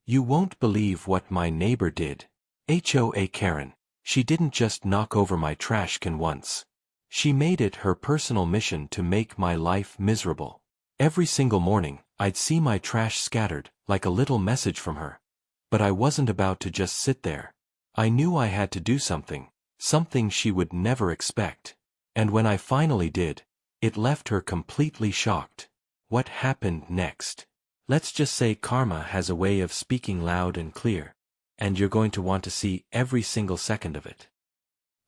You won't believe what my neighbor did. HOA Karen. She didn't just knock over my trash can once. She made it her personal mission to make my life miserable. Every single morning, I'd see my trash scattered, like a little message from her. But I wasn't about to just sit there. I knew I had to do something, something she would never expect. And when I finally did, it left her completely shocked. What happened next? Let's just say karma has a way of speaking loud and clear, and you're going to want to see every single second of it.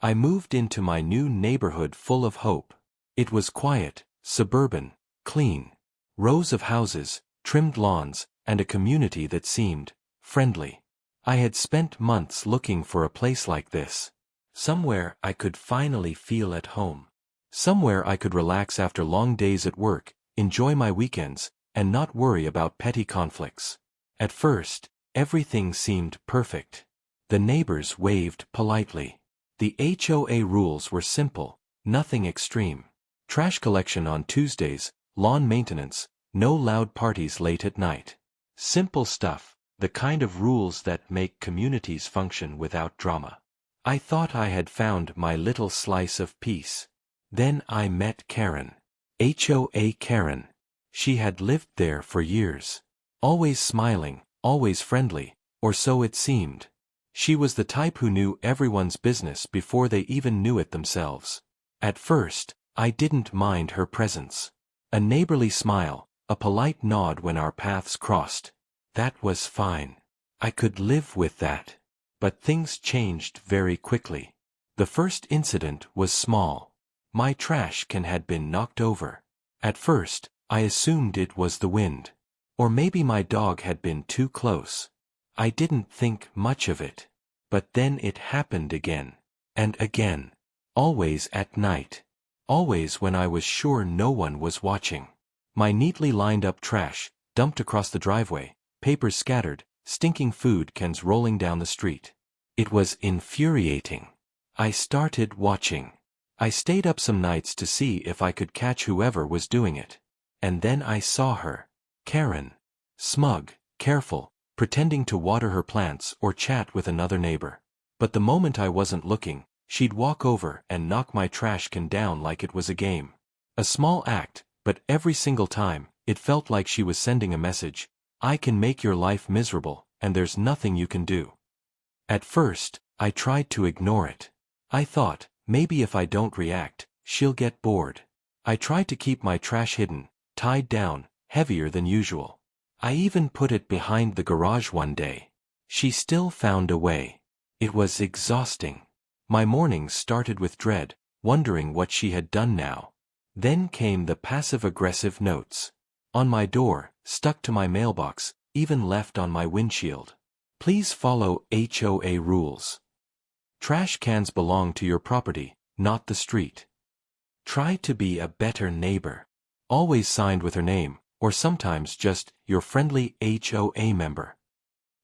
I moved into my new neighborhood full of hope. It was quiet, suburban, clean. Rows of houses, trimmed lawns, and a community that seemed friendly. I had spent months looking for a place like this. Somewhere I could finally feel at home. Somewhere I could relax after long days at work, enjoy my weekends, and not worry about petty conflicts. At first, everything seemed perfect. The neighbors waved politely. The HOA rules were simple, nothing extreme. Trash collection on Tuesdays, lawn maintenance, no loud parties late at night. Simple stuff, the kind of rules that make communities function without drama. I thought I had found my little slice of peace. Then I met Karen. HOA Karen. She had lived there for years. Always smiling, always friendly, or so it seemed. She was the type who knew everyone's business before they even knew it themselves. At first, I didn't mind her presence. A neighborly smile, a polite nod when our paths crossed. That was fine. I could live with that. But things changed very quickly. The first incident was small. My trash can had been knocked over. At first, I assumed it was the wind. Or maybe my dog had been too close. I didn't think much of it. But then it happened again. And again. Always at night. Always when I was sure no one was watching. My neatly lined up trash, dumped across the driveway, papers scattered, stinking food cans rolling down the street. It was infuriating. I started watching. I stayed up some nights to see if I could catch whoever was doing it. And then I saw her. Karen. Smug, careful, pretending to water her plants or chat with another neighbor. But the moment I wasn't looking, she'd walk over and knock my trash can down like it was a game. A small act, but every single time, it felt like she was sending a message. I can make your life miserable, and there's nothing you can do. At first, I tried to ignore it. I thought, maybe if I don't react, she'll get bored. I tried to keep my trash hidden, tied down, heavier than usual. I even put it behind the garage one day. She still found a way. It was exhausting. My mornings started with dread, wondering what she had done now. Then came the passive-aggressive notes. On my door, stuck to my mailbox, even left on my windshield. Please follow HOA rules. Trash cans belong to your property, not the street. Try to be a better neighbor. Always signed with her name, or sometimes just your friendly HOA member.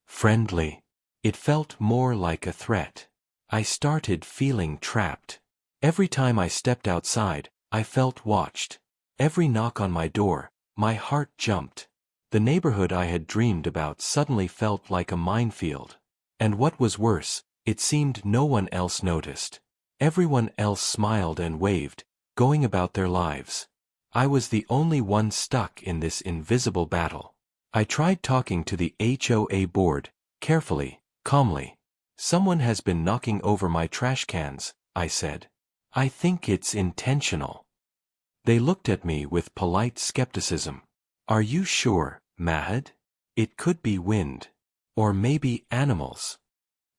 Friendly. It felt more like a threat. I started feeling trapped. Every time I stepped outside, I felt watched. Every knock on my door, my heart jumped. The neighborhood I had dreamed about suddenly felt like a minefield. And what was worse, it seemed no one else noticed. Everyone else smiled and waved, going about their lives. I was the only one stuck in this invisible battle. I tried talking to the HOA board, carefully, calmly. Someone has been knocking over my trash cans, I said. I think it's intentional. They looked at me with polite skepticism. Are you sure, Mahad? It could be wind. Or maybe animals.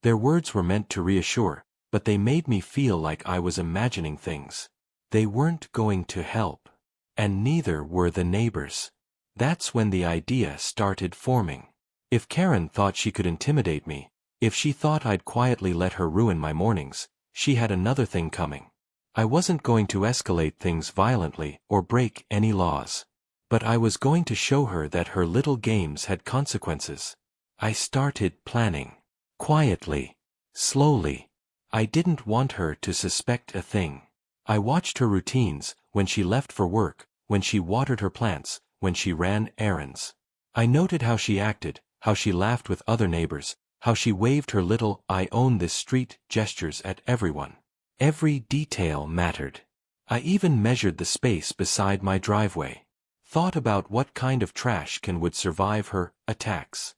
Their words were meant to reassure, but they made me feel like I was imagining things. They weren't going to help. And neither were the neighbors. That's when the idea started forming. If Karen thought she could intimidate me, if she thought I'd quietly let her ruin my mornings, she had another thing coming. I wasn't going to escalate things violently or break any laws. But I was going to show her that her little games had consequences. I started planning. Quietly. Slowly. I didn't want her to suspect a thing. I watched her routines, when she left for work, when she watered her plants, when she ran errands. I noted how she acted, how she laughed with other neighbors, how she waved her little "I own this street" gestures at everyone. Every detail mattered. I even measured the space beside my driveway. Thought about what kind of trash can would survive her attacks.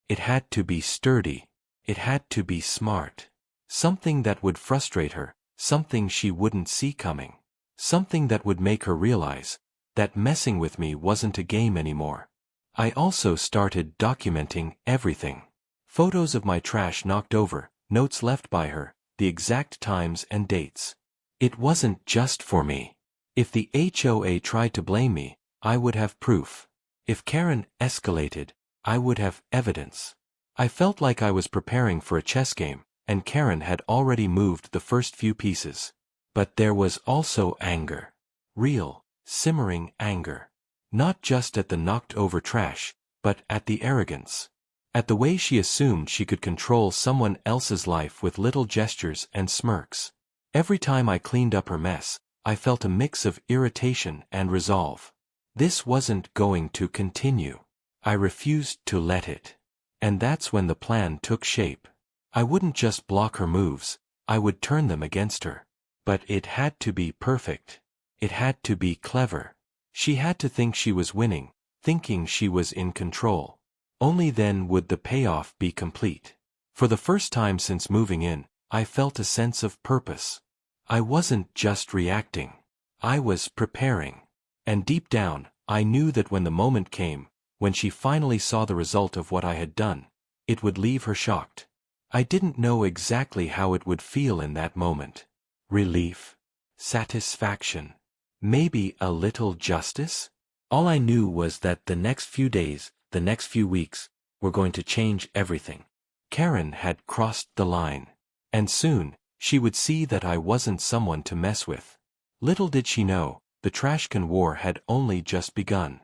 It had to be sturdy. It had to be smart. Something that would frustrate her, something she wouldn't see coming. Something that would make her realize that messing with me wasn't a game anymore. I also started documenting everything. Photos of my trash knocked over, notes left by her, the exact times and dates. It wasn't just for me. If the HOA tried to blame me, I would have proof. If Karen escalated, I would have evidence. I felt like I was preparing for a chess game, and Karen had already moved the first few pieces. But there was also anger. Real, simmering anger. Not just at the knocked-over trash, but at the arrogance. At the way she assumed she could control someone else's life with little gestures and smirks. Every time I cleaned up her mess, I felt a mix of irritation and resolve. This wasn't going to continue. I refused to let it. And that's when the plan took shape. I wouldn't just block her moves, I would turn them against her. But it had to be perfect. It had to be clever. She had to think she was winning, thinking she was in control. Only then would the payoff be complete. For the first time since moving in, I felt a sense of purpose. I wasn't just reacting. I was preparing. And deep down, I knew that when the moment came, when she finally saw the result of what I had done, it would leave her shocked. I didn't know exactly how it would feel in that moment. Relief? Satisfaction? Maybe a little justice? All I knew was that the next few days, the next few weeks, were going to change everything. Karen had crossed the line. And soon, she would see that I wasn't someone to mess with. Little did she know, the trash can war had only just begun.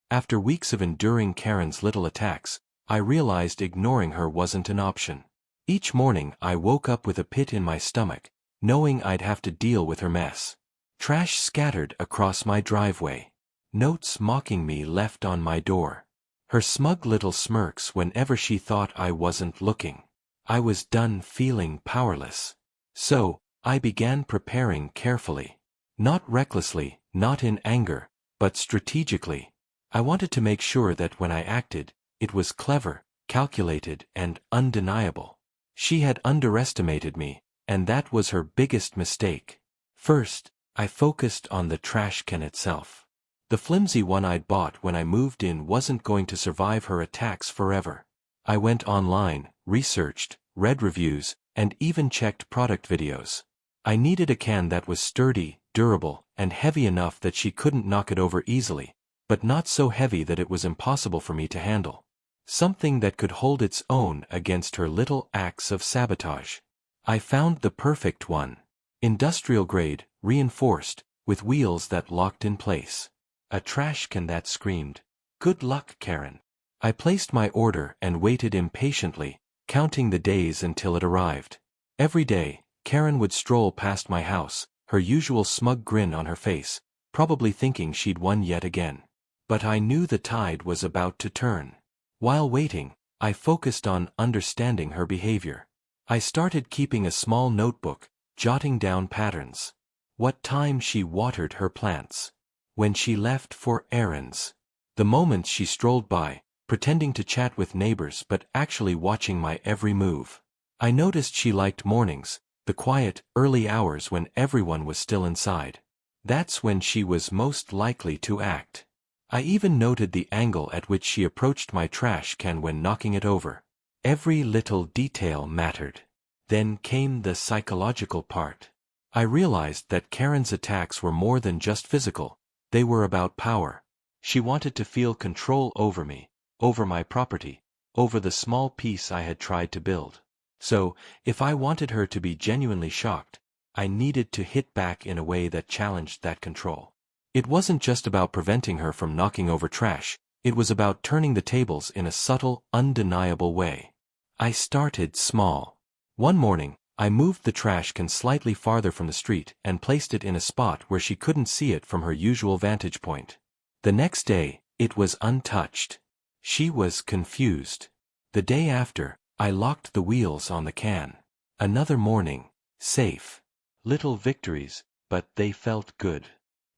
After weeks of enduring Karen's little attacks, I realized ignoring her wasn't an option. Each morning I woke up with a pit in my stomach, knowing I'd have to deal with her mess. Trash scattered across my driveway. Notes mocking me left on my door. Her smug little smirks whenever she thought I wasn't looking. I was done feeling powerless. So, I began preparing carefully. Not recklessly, not in anger, but strategically. I wanted to make sure that when I acted, it was clever, calculated, and undeniable. She had underestimated me, and that was her biggest mistake. First, I focused on the trash can itself. The flimsy one I'd bought when I moved in wasn't going to survive her attacks forever. I went online, researched, read reviews, and even checked product videos. I needed a can that was sturdy, durable, and heavy enough that she couldn't knock it over easily, but not so heavy that it was impossible for me to handle. Something that could hold its own against her little acts of sabotage. I found the perfect one. Industrial grade, reinforced, with wheels that locked in place. A trash can that screamed, "Good luck, Karen." I placed my order and waited impatiently, counting the days until it arrived. Every day, Karen would stroll past my house, her usual smug grin on her face, probably thinking she'd won yet again. But I knew the tide was about to turn. While waiting, I focused on understanding her behavior. I started keeping a small notebook, jotting down patterns. What time she watered her plants. When she left for errands. The moments she strolled by, pretending to chat with neighbors but actually watching my every move. I noticed she liked mornings, the quiet, early hours when everyone was still inside. That's when she was most likely to act. I even noted the angle at which she approached my trash can when knocking it over. Every little detail mattered. Then came the psychological part. I realized that Karen's attacks were more than just physical, they were about power. She wanted to feel control over me, over my property, over the small piece I had tried to build. So, if I wanted her to be genuinely shocked, I needed to hit back in a way that challenged that control. It wasn't just about preventing her from knocking over trash, it was about turning the tables in a subtle, undeniable way. I started small. One morning, I moved the trash can slightly farther from the street and placed it in a spot where she couldn't see it from her usual vantage point. The next day, it was untouched. She was confused. The day after, I locked the wheels on the can. Another morning, safe. Little victories, but they felt good.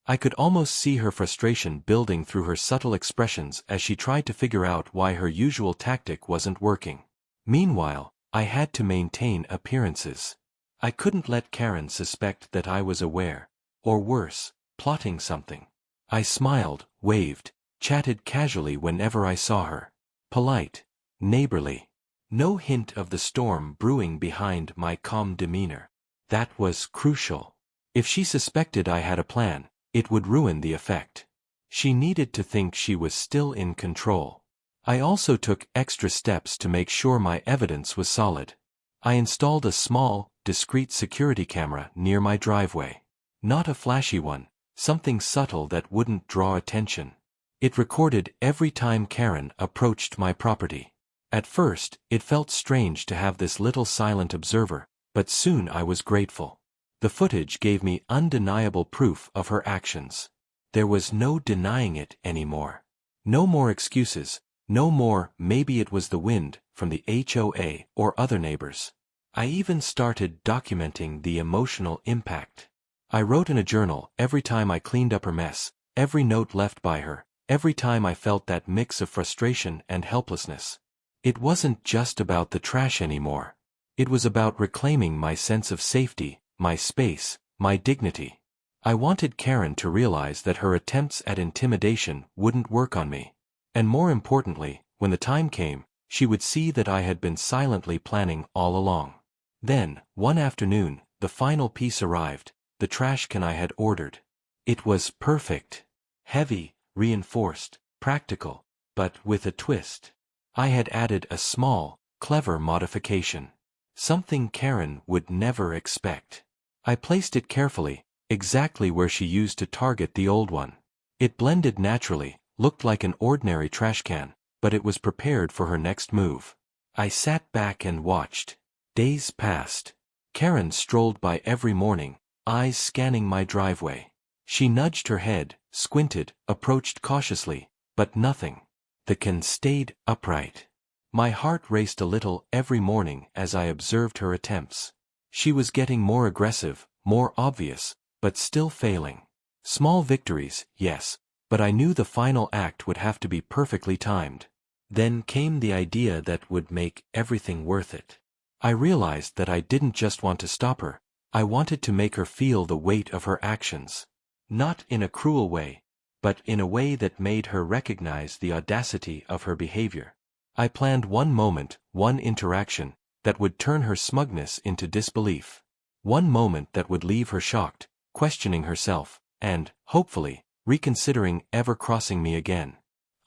I could almost see her frustration building through her subtle expressions as she tried to figure out why her usual tactic wasn't working. Meanwhile, I had to maintain appearances. I couldn't let Karen suspect that I was aware, or worse, plotting something. I smiled, waved, chatted casually whenever I saw her. Polite, neighborly. No hint of the storm brewing behind my calm demeanor. That was crucial. If she suspected I had a plan, it would ruin the effect. She needed to think she was still in control. I also took extra steps to make sure my evidence was solid. I installed a small, discreet security camera near my driveway. Not a flashy one, something subtle that wouldn't draw attention. It recorded every time Karen approached my property. At first, it felt strange to have this little silent observer, but soon I was grateful. The footage gave me undeniable proof of her actions. There was no denying it anymore. No more excuses, no more "maybe it was the wind" from the HOA or other neighbors. I even started documenting the emotional impact. I wrote in a journal every time I cleaned up her mess, every note left by her, every time I felt that mix of frustration and helplessness. It wasn't just about the trash anymore. It was about reclaiming my sense of safety, my space, my dignity. I wanted Karen to realize that her attempts at intimidation wouldn't work on me. And more importantly, when the time came, she would see that I had been silently planning all along. Then, one afternoon, the final piece arrived, the trash can I had ordered. It was perfect. Heavy, reinforced, practical, but with a twist. I had added a small, clever modification. Something Karen would never expect. I placed it carefully, exactly where she used to target the old one. It blended naturally, looked like an ordinary trash can, but it was prepared for her next move. I sat back and watched. Days passed. Karen strolled by every morning, eyes scanning my driveway. She nudged her head, squinted, approached cautiously, but nothing. The can stayed upright. My heart raced a little every morning as I observed her attempts. She was getting more aggressive, more obvious, but still failing. Small victories, yes, but I knew the final act would have to be perfectly timed. Then came the idea that would make everything worth it. I realized that I didn't just want to stop her, I wanted to make her feel the weight of her actions. Not in a cruel way, but in a way that made her recognize the audacity of her behavior. I planned one moment, one interaction, that would turn her smugness into disbelief. One moment that would leave her shocked, questioning herself, and, hopefully, reconsidering ever crossing me again.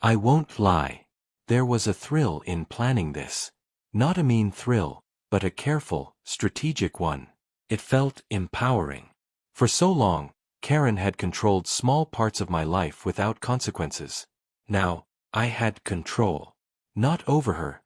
I won't lie. There was a thrill in planning this. Not a mean thrill, but a careful, strategic one. It felt empowering. For so long, Karen had controlled small parts of my life without consequences. Now, I had control. Not over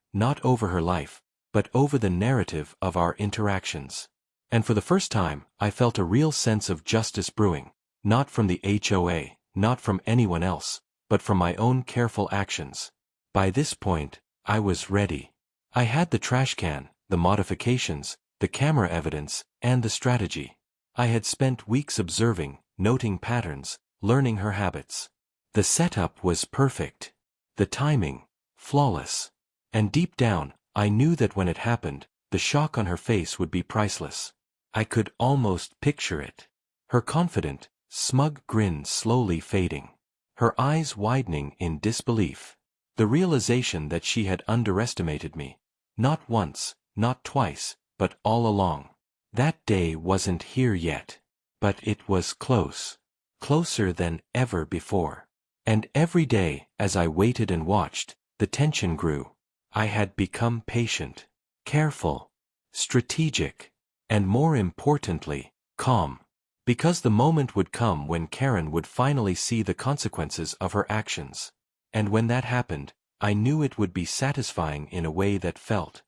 her life, but over the narrative of our interactions. And for the first time, I felt a real sense of justice brewing, not from the HOA, not from anyone else, but from my own careful actions. By this point, I was ready. I had the trash can, the modifications, the camera evidence, and the strategy. I had spent weeks observing, noting patterns, learning her habits. The setup was perfect. The timing, flawless. And deep down, I knew that when it happened, the shock on her face would be priceless. I could almost picture it. Her confident, smug grin slowly fading. Her eyes widening in disbelief. The realization that she had underestimated me. Not once, not twice, but all along. That day wasn't here yet. But it was close. Closer than ever before. And every day, as I waited and watched, the tension grew. I had become patient, careful, strategic, and more importantly, calm. Because the moment would come when Karen would finally see the consequences of her actions. And when that happened, I knew it would be satisfying in a way that felt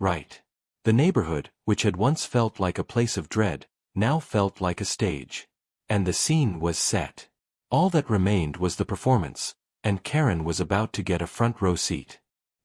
right. The neighborhood, which had once felt like a place of dread, now felt like a stage. And the scene was set. All that remained was the performance, and Karen was about to get a front row seat.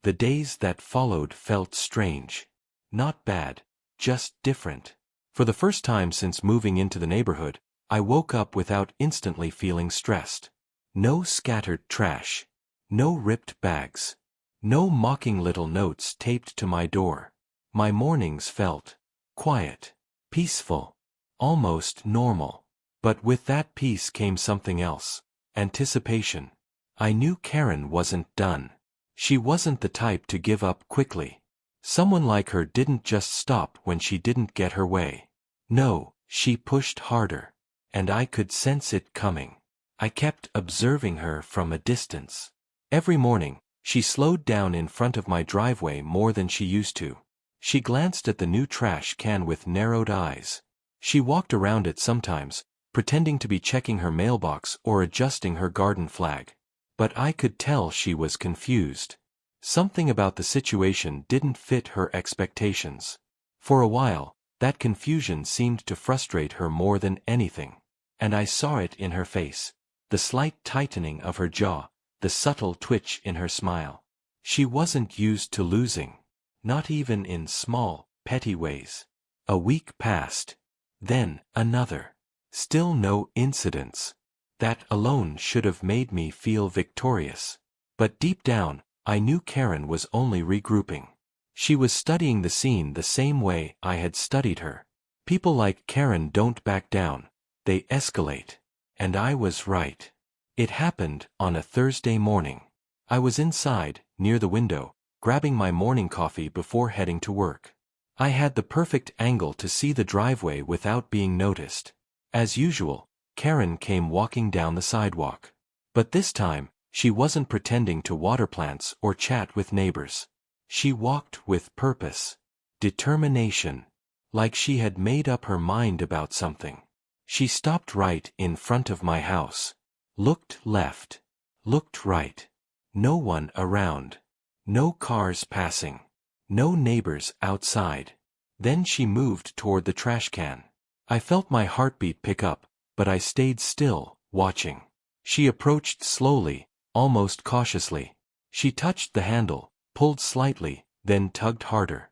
The days that followed felt strange. Not bad, just different. For the first time since moving into the neighborhood, I woke up without instantly feeling stressed. No scattered trash. No ripped bags. No mocking little notes taped to my door. My mornings felt quiet, peaceful, almost normal. But with that peace came something else. Anticipation. I knew Karen wasn't done. She wasn't the type to give up quickly. Someone like her didn't just stop when she didn't get her way. No, she pushed harder. And I could sense it coming. I kept observing her from a distance. Every morning, she slowed down in front of my driveway more than she used to. She glanced at the new trash can with narrowed eyes. She walked around it sometimes, pretending to be checking her mailbox or adjusting her garden flag. But I could tell she was confused. Something about the situation didn't fit her expectations. For a while, that confusion seemed to frustrate her more than anything. And I saw it in her face. The slight tightening of her jaw, the subtle twitch in her smile. She wasn't used to losing. Not even in small, petty ways. A week passed. Then, another. Still no incidents. That alone should have made me feel victorious. But deep down, I knew Karen was only regrouping. She was studying the scene the same way I had studied her. People like Karen don't back down, they escalate. And I was right. It happened on a Thursday morning. I was inside, near the window, grabbing my morning coffee before heading to work. I had the perfect angle to see the driveway without being noticed. As usual, Karen came walking down the sidewalk. But this time, she wasn't pretending to water plants or chat with neighbors. She walked with purpose, determination, like she had made up her mind about something. She stopped right in front of my house. Looked left. Looked right. No one around. No cars passing. No neighbors outside. Then she moved toward the trash can. I felt my heartbeat pick up, but I stayed still, watching. She approached slowly, almost cautiously. She touched the handle, pulled slightly, then tugged harder.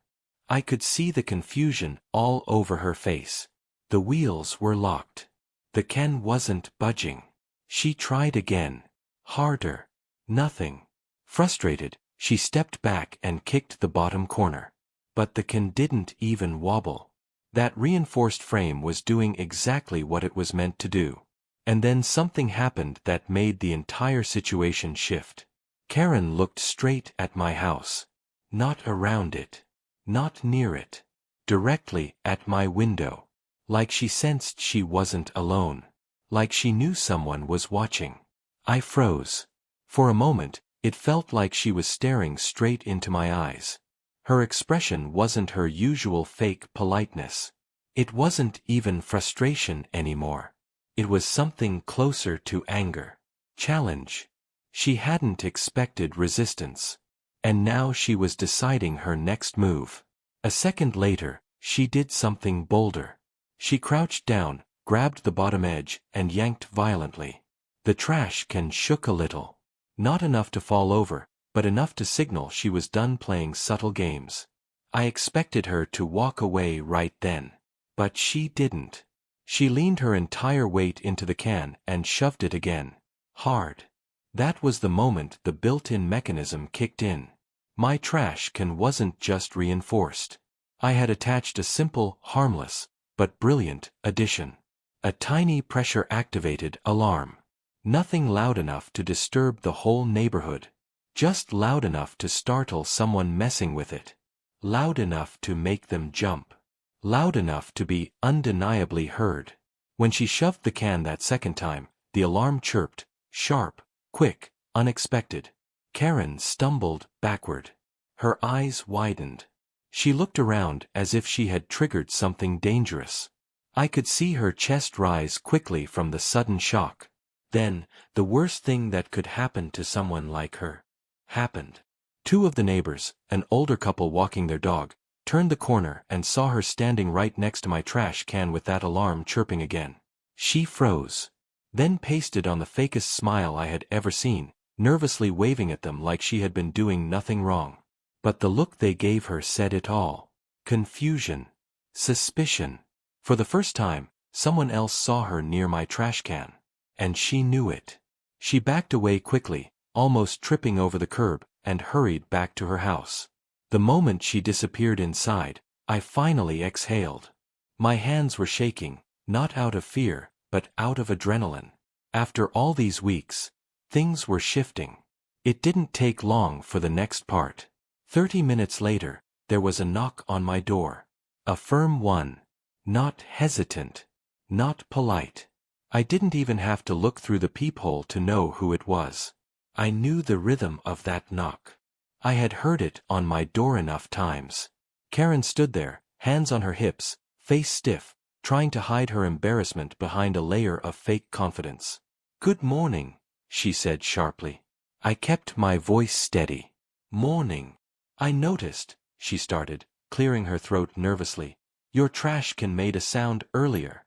I could see the confusion all over her face. The wheels were locked. The can wasn't budging. She tried again. Harder. Nothing. Frustrated, she stepped back and kicked the bottom corner. But the can didn't even wobble. That reinforced frame was doing exactly what it was meant to do. And then something happened that made the entire situation shift. Karen looked straight at my house. Not around it. Not near it. Directly at my window. Like she sensed she wasn't alone. Like she knew someone was watching. I froze. For a moment, it felt like she was staring straight into my eyes. Her expression wasn't her usual fake politeness. It wasn't even frustration anymore. It was something closer to anger. Challenge. She hadn't expected resistance. And now she was deciding her next move. A second later, she did something bolder. She crouched down, grabbed the bottom edge, and yanked violently. The trash can shook a little. Not enough to fall over, but enough to signal she was done playing subtle games. I expected her to walk away right then. But she didn't. She leaned her entire weight into the can and shoved it again. Hard. That was the moment the built-in mechanism kicked in. My trash can wasn't just reinforced. I had attached a simple, harmless, but brilliant addition. A tiny pressure-activated alarm. Nothing loud enough to disturb the whole neighborhood. Just loud enough to startle someone messing with it. Loud enough to make them jump. Loud enough to be undeniably heard. When she shoved the can that second time, the alarm chirped, sharp, quick, unexpected. Karen stumbled backward. Her eyes widened. She looked around as if she had triggered something dangerous. I could see her chest rise quickly from the sudden shock. Then, the worst thing that could happen to someone like her happened. Two of the neighbors, an older couple walking their dog, turned the corner and saw her standing right next to my trash can with that alarm chirping again. She froze. Then pasted on the fakest smile I had ever seen, nervously waving at them like she had been doing nothing wrong. But the look they gave her said it all. Confusion. Suspicion. For the first time, someone else saw her near my trash can. And she knew it. She backed away quickly, almost tripping over the curb, and hurried back to her house. The moment she disappeared inside, I finally exhaled. My hands were shaking, not out of fear, but out of adrenaline. After all these weeks, things were shifting. It didn't take long for the next part. 30 minutes later, there was a knock on my door. A firm one. Not hesitant. Not polite. I didn't even have to look through the peephole to know who it was. I knew the rhythm of that knock. I had heard it on my door enough times. Karen stood there, hands on her hips, face stiff, trying to hide her embarrassment behind a layer of fake confidence. "Good morning," she said sharply. I kept my voice steady. "Morning. I noticed," she started, clearing her throat nervously. "Your trash can made a sound earlier."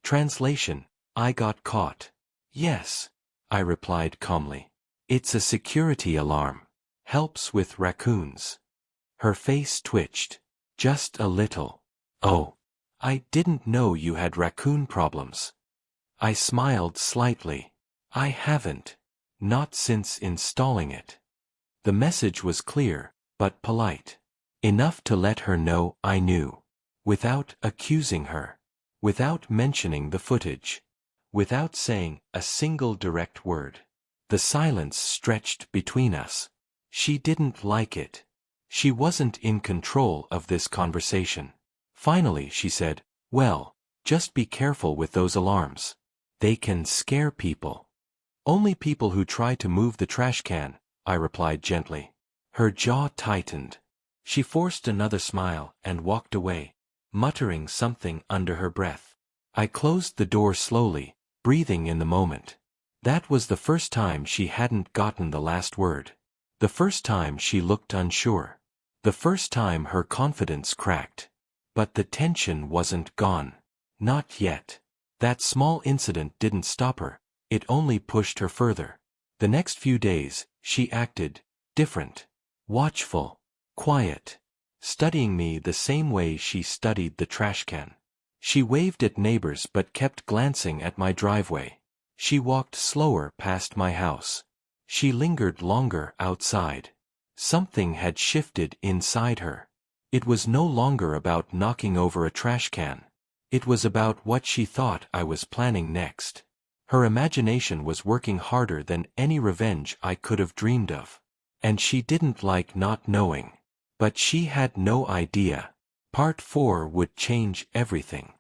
Translation: I got caught. "Yes," I replied calmly. "It's a security alarm. Helps with raccoons." Her face twitched. Just a little. "Oh. I didn't know you had raccoon problems." I smiled slightly. "I haven't. Not since installing it." The message was clear, but polite. Enough to let her know I knew. Without accusing her. Without mentioning the footage. Without saying a single direct word. The silence stretched between us. She didn't like it. She wasn't in control of this conversation. Finally she said, "Well, just be careful with those alarms. They can scare people." "Only people who try to move the trash can," I replied gently. Her jaw tightened. She forced another smile and walked away, muttering something under her breath. I closed the door slowly, breathing in the moment. That was the first time she hadn't gotten the last word. The first time she looked unsure. The first time her confidence cracked. But the tension wasn't gone. Not yet. That small incident didn't stop her, it only pushed her further. The next few days, she acted different. Watchful. Quiet. Studying me the same way she studied the trash can. She waved at neighbors but kept glancing at my driveway. She walked slower past my house. She lingered longer outside. Something had shifted inside her. It was no longer about knocking over a trash can. It was about what she thought I was planning next. Her imagination was working harder than any revenge I could have dreamed of. And she didn't like not knowing. But she had no idea. Part 4 would change everything.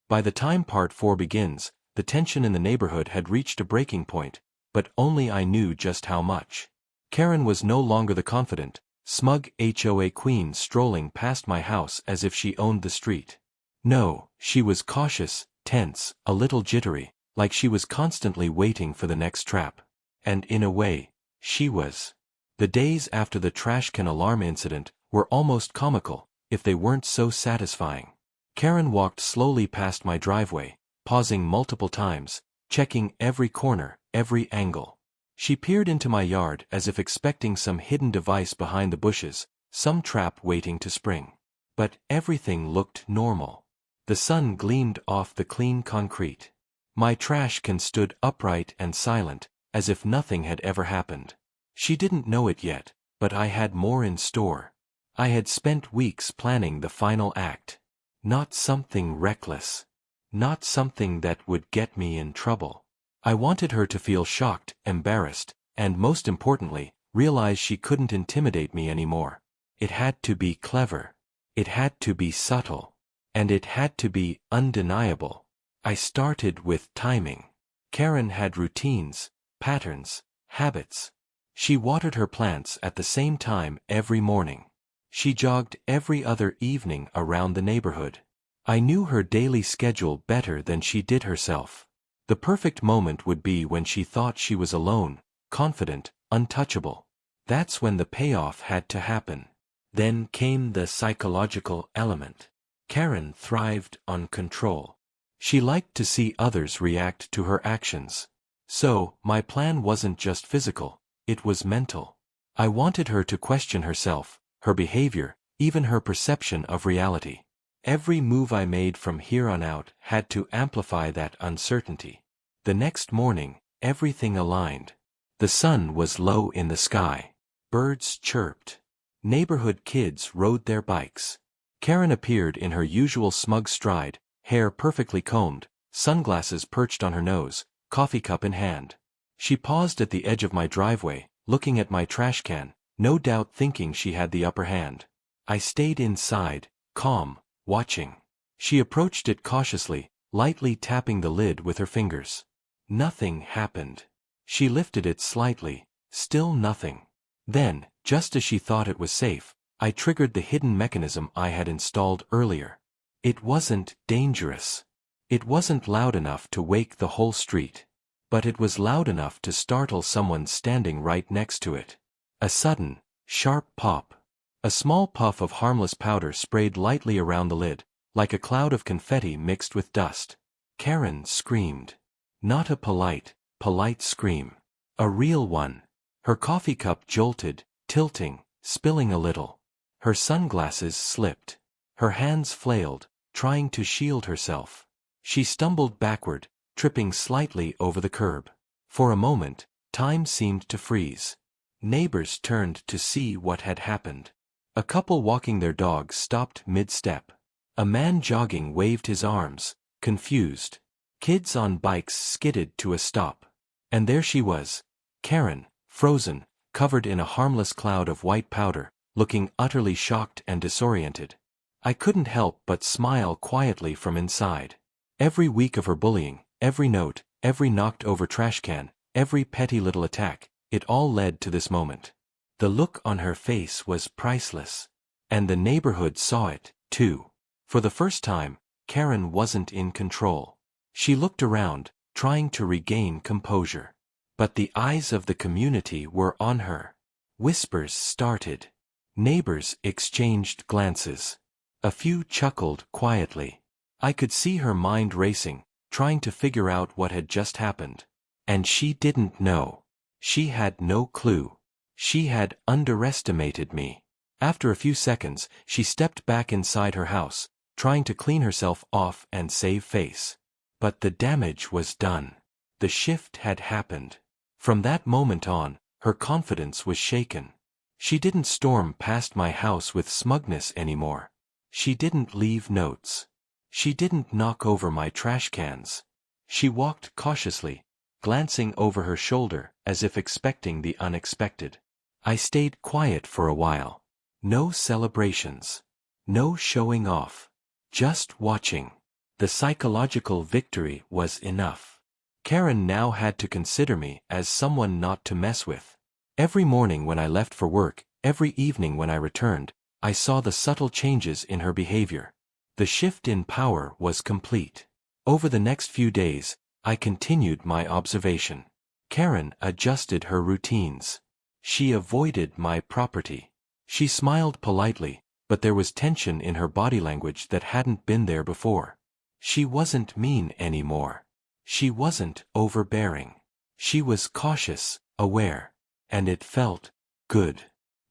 By the time Part 4 begins, the tension in the neighborhood had reached a breaking point, but only I knew just how much. Karen was no longer the confident, smug HOA queen strolling past my house as if she owned the street. No, she was cautious, tense, a little jittery, like she was constantly waiting for the next trap. And in a way, she was. The days after the trash can alarm incident were almost comical, if they weren't so satisfying. Karen walked slowly past my driveway, pausing multiple times, checking every corner, every angle. She peered into my yard as if expecting some hidden device behind the bushes, some trap waiting to spring. But everything looked normal. The sun gleamed off the clean concrete. My trash can stood upright and silent, as if nothing had ever happened. She didn't know it yet, but I had more in store. I had spent weeks planning the final act. Not something reckless. Not something that would get me in trouble. I wanted her to feel shocked, embarrassed, and most importantly, realize she couldn't intimidate me anymore. It had to be clever. It had to be subtle. And it had to be undeniable. I started with timing. Karen had routines, patterns, habits. She watered her plants at the same time every morning. She jogged every other evening around the neighborhood. I knew her daily schedule better than she did herself. The perfect moment would be when she thought she was alone, confident, untouchable. That's when the payoff had to happen. Then came the psychological element. Karen thrived on control. She liked to see others react to her actions. So, my plan wasn't just physical, it was mental. I wanted her to question herself, her behavior, even her perception of reality. Every move I made from here on out had to amplify that uncertainty. The next morning, everything aligned. The sun was low in the sky. Birds chirped. Neighborhood kids rode their bikes. Karen appeared in her usual smug stride, hair perfectly combed, sunglasses perched on her nose, coffee cup in hand. She paused at the edge of my driveway, looking at my trash can, no doubt thinking she had the upper hand. I stayed inside, calm, watching. She approached it cautiously, lightly tapping the lid with her fingers. Nothing happened. She lifted it slightly, still nothing. Then, just as she thought it was safe, I triggered the hidden mechanism I had installed earlier. It wasn't dangerous. It wasn't loud enough to wake the whole street. But it was loud enough to startle someone standing right next to it. A sudden, sharp pop. A small puff of harmless powder sprayed lightly around the lid, like a cloud of confetti mixed with dust. Karen screamed. Not a polite scream. A real one. Her coffee cup jolted, tilting, spilling a little. Her sunglasses slipped. Her hands flailed, trying to shield herself. She stumbled backward, tripping slightly over the curb. For a moment, time seemed to freeze. Neighbors turned to see what had happened. A couple walking their dogs stopped mid-step. A man jogging waved his arms, confused. Kids on bikes skidded to a stop. And there she was, Karen, frozen, covered in a harmless cloud of white powder, looking utterly shocked and disoriented. I couldn't help but smile quietly from inside. Every week of her bullying, every note, every knocked-over trash can, every petty little attack, it all led to this moment. The look on her face was priceless. And the neighborhood saw it, too. For the first time, Karen wasn't in control. She looked around, trying to regain composure. But the eyes of the community were on her. Whispers started. Neighbors exchanged glances. A few chuckled quietly. I could see her mind racing, trying to figure out what had just happened. And she didn't know. She had no clue. She had underestimated me. After a few seconds, she stepped back inside her house, trying to clean herself off and save face. But the damage was done. The shift had happened. From that moment on, her confidence was shaken. She didn't storm past my house with smugness anymore. She didn't leave notes. She didn't knock over my trash cans. She walked cautiously, glancing over her shoulder as if expecting the unexpected. I stayed quiet for a while. No celebrations. No showing off. Just watching. The psychological victory was enough. Karen now had to consider me as someone not to mess with. Every morning when I left for work, every evening when I returned, I saw the subtle changes in her behavior. The shift in power was complete. Over the next few days, I continued my observation. Karen adjusted her routines. She avoided my property. She smiled politely, but there was tension in her body language that hadn't been there before. She wasn't mean anymore. She wasn't overbearing. She was cautious, aware. And it felt good.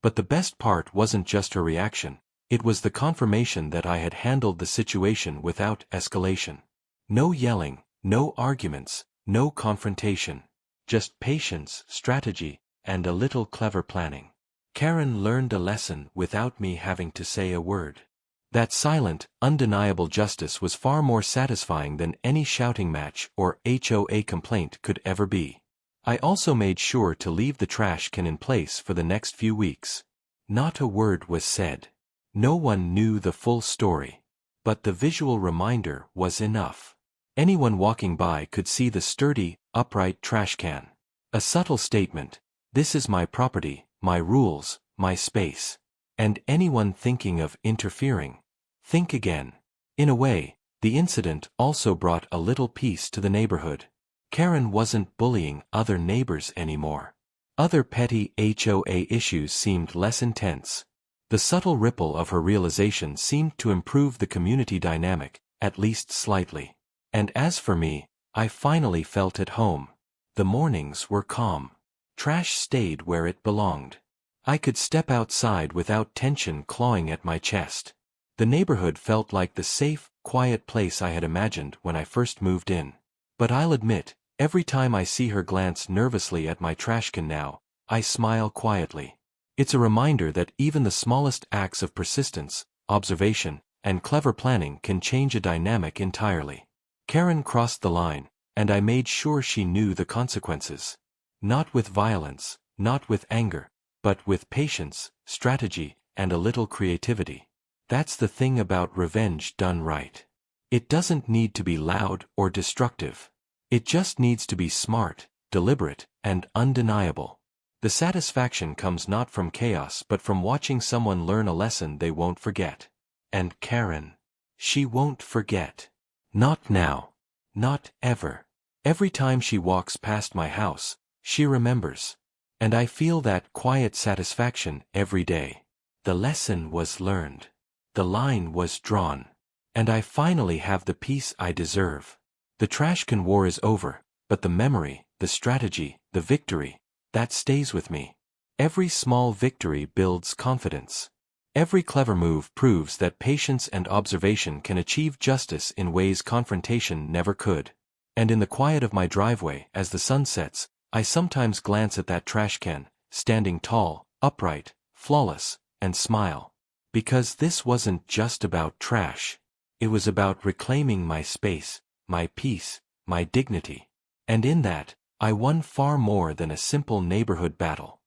But the best part wasn't just her reaction, it was the confirmation that I had handled the situation without escalation. No yelling, no arguments, no confrontation. Just patience, strategy, and a little clever planning. Karen learned a lesson without me having to say a word. That silent, undeniable justice was far more satisfying than any shouting match or HOA complaint could ever be. I also made sure to leave the trash can in place for the next few weeks. Not a word was said. No one knew the full story. But the visual reminder was enough. Anyone walking by could see the sturdy, upright trash can. A subtle statement, this is my property, my rules, my space. And anyone thinking of interfering, think again. In a way, the incident also brought a little peace to the neighborhood. Karen wasn't bullying other neighbors anymore. Other petty HOA issues seemed less intense. The subtle ripple of her realization seemed to improve the community dynamic, at least slightly. And as for me, I finally felt at home. The mornings were calm. Trash stayed where it belonged. I could step outside without tension clawing at my chest. The neighborhood felt like the safe, quiet place I had imagined when I first moved in. But I'll admit, every time I see her glance nervously at my trash can now, I smile quietly. It's a reminder that even the smallest acts of persistence, observation, and clever planning can change a dynamic entirely. Karen crossed the line, and I made sure she knew the consequences. Not with violence, not with anger, but with patience, strategy, and a little creativity. That's the thing about revenge done right. It doesn't need to be loud or destructive. It just needs to be smart, deliberate, and undeniable. The satisfaction comes not from chaos but from watching someone learn a lesson they won't forget. And Karen. She won't forget. Not now. Not ever. Every time she walks past my house, she remembers. And I feel that quiet satisfaction every day. The lesson was learned. The line was drawn. And I finally have the peace I deserve. The trash can war is over, but the memory, the strategy, the victory, that stays with me. Every small victory builds confidence. Every clever move proves that patience and observation can achieve justice in ways confrontation never could. And in the quiet of my driveway, as the sun sets, I sometimes glance at that trash can, standing tall, upright, flawless, and smile. Because this wasn't just about trash. It was about reclaiming my space, my peace, my dignity. And in that, I won far more than a simple neighborhood battle.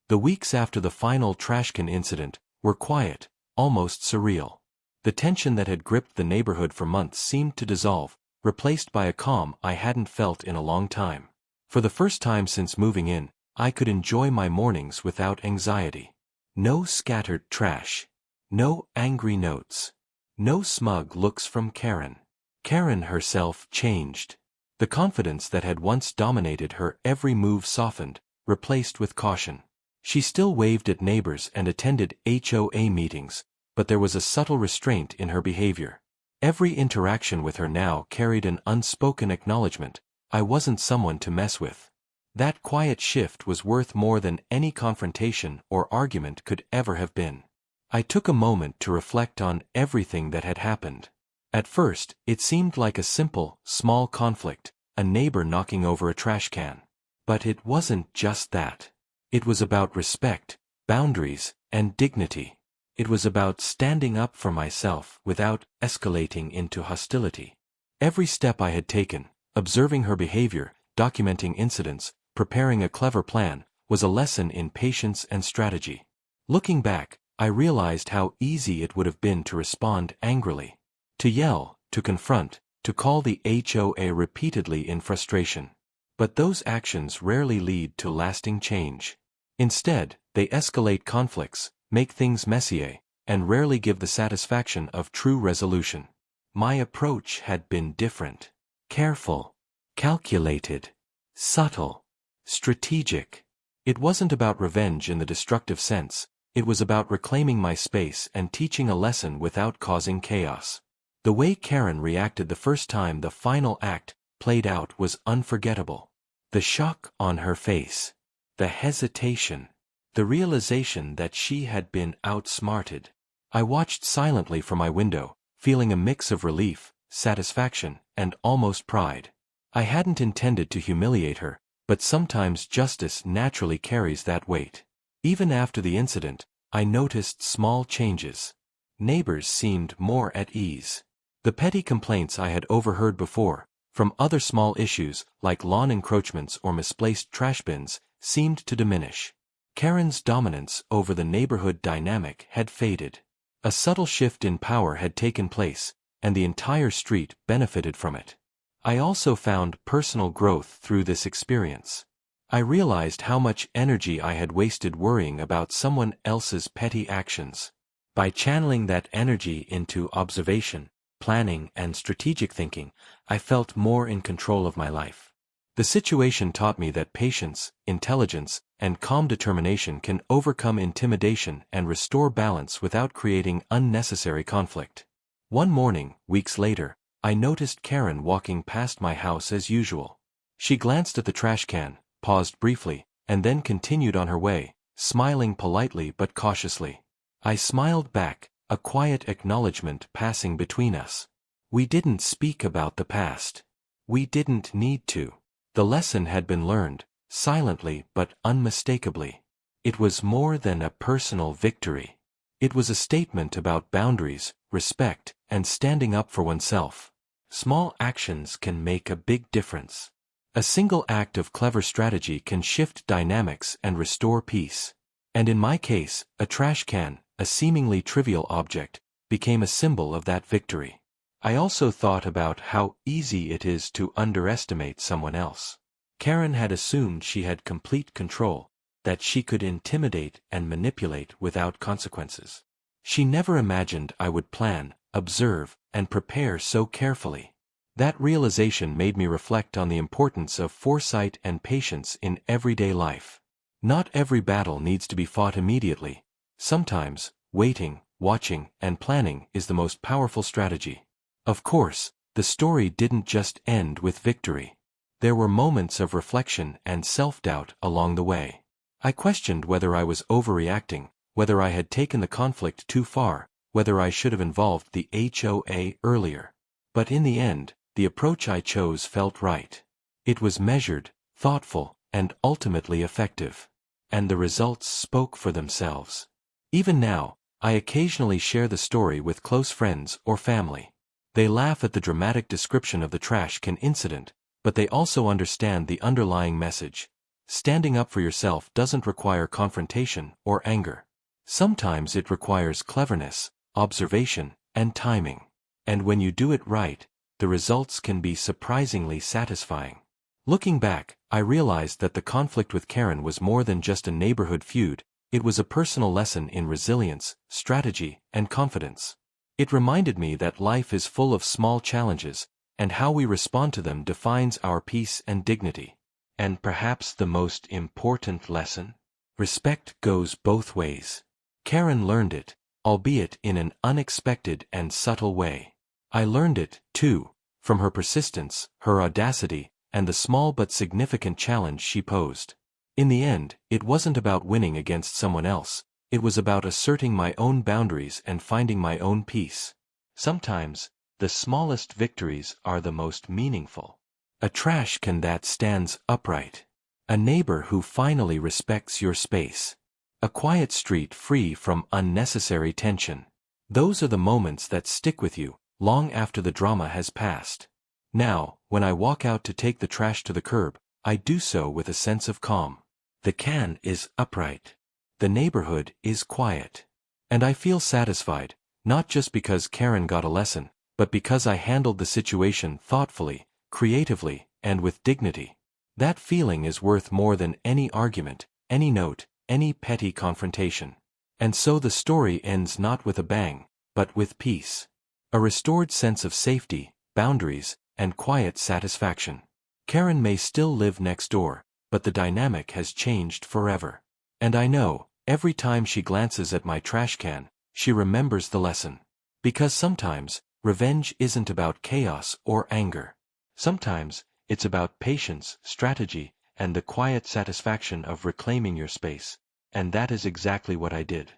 The weeks after the final trash can incident were quiet, almost surreal. The tension that had gripped the neighborhood for months seemed to dissolve, replaced by a calm I hadn't felt in a long time. For the first time since moving in, I could enjoy my mornings without anxiety. No scattered trash. No angry notes. No smug looks from Karen. Karen herself changed. The confidence that had once dominated her every move softened, replaced with caution. She still waved at neighbors and attended HOA meetings, but there was a subtle restraint in her behavior. Every interaction with her now carried an unspoken acknowledgement: I wasn't someone to mess with. That quiet shift was worth more than any confrontation or argument could ever have been. I took a moment to reflect on everything that had happened. At first, it seemed like a simple, small conflict, a neighbor knocking over a trash can. But it wasn't just that. It was about respect, boundaries, and dignity. It was about standing up for myself without escalating into hostility. Every step I had taken, observing her behavior, documenting incidents, preparing a clever plan, was a lesson in patience and strategy. Looking back, I realized how easy it would have been to respond angrily. To yell, to confront, to call the HOA repeatedly in frustration. But those actions rarely lead to lasting change. Instead, they escalate conflicts, make things messier, and rarely give the satisfaction of true resolution. My approach had been different. Careful. Calculated. Subtle. Strategic. It wasn't about revenge in the destructive sense. It was about reclaiming my space and teaching a lesson without causing chaos. The way Karen reacted the first time the final act played out was unforgettable. The shock on her face. The hesitation. The realization that she had been outsmarted. I watched silently from my window, feeling a mix of relief, satisfaction, and almost pride. I hadn't intended to humiliate her, but sometimes justice naturally carries that weight. Even after the incident, I noticed small changes. Neighbors seemed more at ease. The petty complaints I had overheard before, from other small issues like lawn encroachments or misplaced trash bins, seemed to diminish. Karen's dominance over the neighborhood dynamic had faded. A subtle shift in power had taken place, and the entire street benefited from it. I also found personal growth through this experience. I realized how much energy I had wasted worrying about someone else's petty actions. By channeling that energy into observation, planning, and strategic thinking, I felt more in control of my life. The situation taught me that patience, intelligence, and calm determination can overcome intimidation and restore balance without creating unnecessary conflict. One morning, weeks later, I noticed Karen walking past my house as usual. She glanced at the trash can, paused briefly, and then continued on her way, smiling politely but cautiously. I smiled back, a quiet acknowledgement passing between us. We didn't speak about the past. We didn't need to. The lesson had been learned, silently but unmistakably. It was more than a personal victory. It was a statement about boundaries, respect, and standing up for oneself. Small actions can make a big difference. A single act of clever strategy can shift dynamics and restore peace. And in my case, a trash can, a seemingly trivial object, became a symbol of that victory. I also thought about how easy it is to underestimate someone else. Karen had assumed she had complete control, that she could intimidate and manipulate without consequences. She never imagined I would plan, observe, and prepare so carefully. That realization made me reflect on the importance of foresight and patience in everyday life. Not every battle needs to be fought immediately. Sometimes, waiting, watching, and planning is the most powerful strategy. Of course, the story didn't just end with victory. There were moments of reflection and self-doubt along the way. I questioned whether I was overreacting, whether I had taken the conflict too far, whether I should have involved the HOA earlier. But in the end, the approach I chose felt right. It was measured, thoughtful, and ultimately effective. And the results spoke for themselves. Even now, I occasionally share the story with close friends or family. They laugh at the dramatic description of the trash can incident, but they also understand the underlying message. Standing up for yourself doesn't require confrontation or anger. Sometimes it requires cleverness, observation, and timing. And when you do it right, the results can be surprisingly satisfying. Looking back, I realized that the conflict with Karen was more than just a neighborhood feud. It was a personal lesson in resilience, strategy, and confidence. It reminded me that life is full of small challenges, and how we respond to them defines our peace and dignity. And perhaps the most important lesson? Respect goes both ways. Karen learned it, albeit in an unexpected and subtle way. I learned it, too, from her persistence, her audacity, and the small but significant challenge she posed. In the end, it wasn't about winning against someone else. It was about asserting my own boundaries and finding my own peace. Sometimes, the smallest victories are the most meaningful. A trash can that stands upright. A neighbor who finally respects your space. A quiet street free from unnecessary tension. Those are the moments that stick with you, long after the drama has passed. Now, when I walk out to take the trash to the curb, I do so with a sense of calm. The can is upright. The neighborhood is quiet. And I feel satisfied, not just because Karen got a lesson, but because I handled the situation thoughtfully, creatively, and with dignity. That feeling is worth more than any argument, any note, any petty confrontation. And so the story ends not with a bang, but with peace. A restored sense of safety, boundaries, and quiet satisfaction. Karen may still live next door, but the dynamic has changed forever. And I know, every time she glances at my trash can, she remembers the lesson. Because sometimes, revenge isn't about chaos or anger. Sometimes, it's about patience, strategy, and the quiet satisfaction of reclaiming your space. And that is exactly what I did.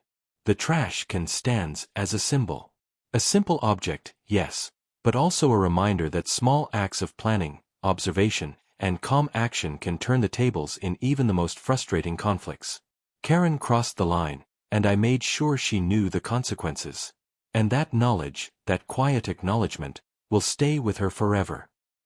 The trash can stands as a symbol. A simple object, yes, but also a reminder that small acts of planning, observation, and calm action can turn the tables in even the most frustrating conflicts. Karen crossed the line, and I made sure she knew the consequences. And that knowledge, that quiet acknowledgement, will stay with her forever.